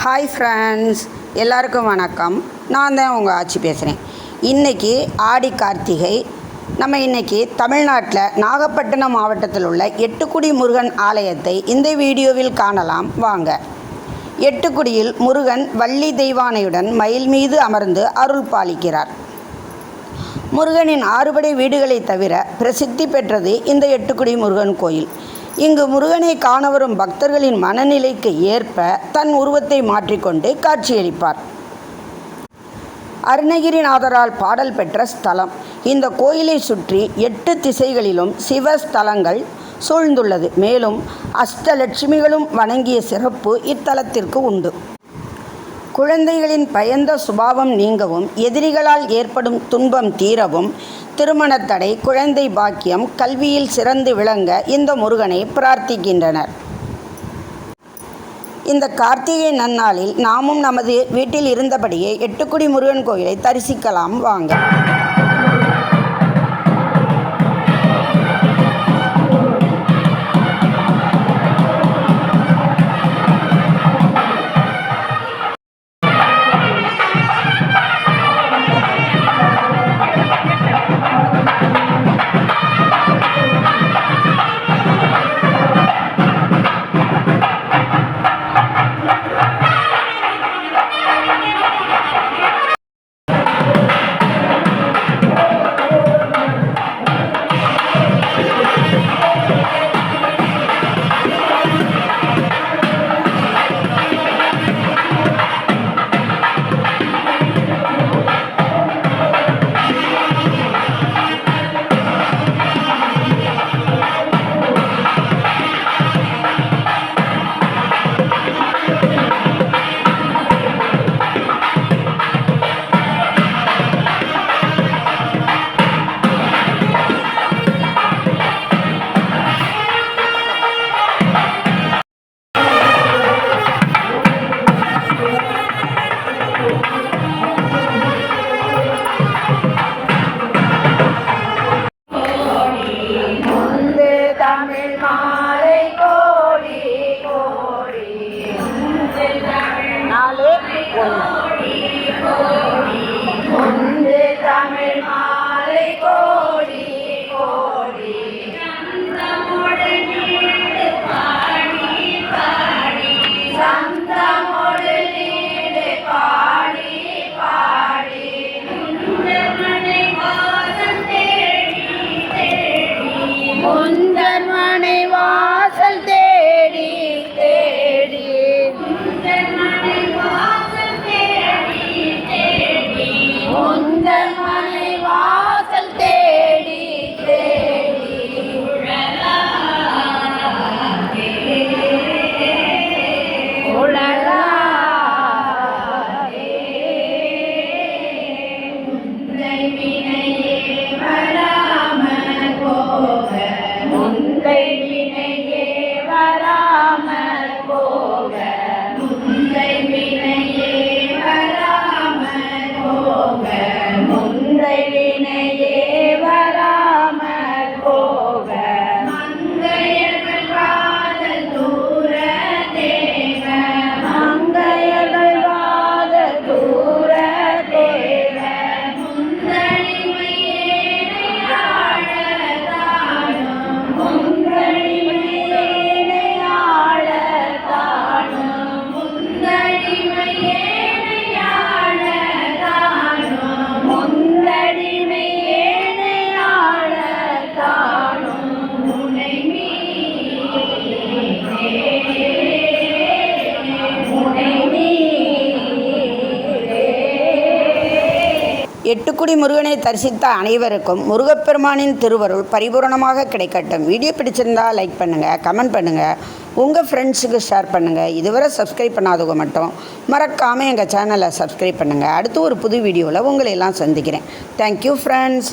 Hi friends, எல்லாருக்கும் வணக்கம். நான் தான் உங்கள் ஆச்சி பேசுகிறேன். இன்றைக்கி ஆடி கார்த்திகை. நம்ம இன்றைக்கி தமிழ்நாட்டில் நாகப்பட்டினம் மாவட்டத்தில் உள்ள எட்டுக்குடி முருகன் ஆலயத்தை இந்த வீடியோவில் காணலாம் வாங்க. எட்டுக்குடியில் முருகன் வள்ளி தெய்வானையுடன் மயில் மீது அமர்ந்து அருள் பாலிக்கிறார். முருகனின் 6 படை வீடுகளை தவிர பிரசித்தி பெற்றது இந்த எட்டுக்குடி முருகன் கோயில். இங்கு முருகனை காண வரும் பக்தர்களின் மனநிலைக்கு ஏற்ப தன் உருவத்தை மாற்றிக்கொண்டு காட்சியளிப்பார். அருணகிரிநாதரால் பாடல் பெற்ற ஸ்தலம். இந்த கோயிலை சுற்றி 8 திசைகளிலும் சிவஸ்தலங்கள் சூழ்ந்துள்ளது. மேலும் அஷ்டலட்சுமிகளும் வணங்கிய சிறப்பு இத்தலத்திற்கு உண்டு. குழந்தைகளின் பயந்த சுபாவம் நீங்கவும், எதிரிகளால் ஏற்படும் துன்பம் தீரவும், திருமணத்தடை, குழந்தை பாக்கியம், கல்வியில் சிறந்து விளங்க இந்த முருகனை பிரார்த்திக்கின்றனர். இந்த கார்த்திகை நன்னாளில் நாமும் நமது வீட்டில் இருந்தபடியே எட்டுக்குடி முருகன் கோயிலை தரிசிக்கலாம் வாங்க. எட்டுக்குடி முருகனை தரிசித்த அனைவருக்கும் முருகப்பெருமானின் திருவருள் பரிபூரணமாக கிடைக்கட்டும். வீடியோ பிடிச்சிருந்தால் லைக் பண்ணுங்கள், கமெண்ட் பண்ணுங்கள், உங்கள் ஃப்ரெண்ட்ஸுக்கு ஷேர் பண்ணுங்கள். இதுவரை சப்ஸ்கிரைப் பண்ணாதவங்க மட்டும் மறக்காமல் எங்கள் சேனலை சப்ஸ்கிரைப் பண்ணுங்கள். அடுத்து ஒரு புது வீடியோவில் உங்களை எல்லாம் சந்திக்கிறேன். Thank you friends.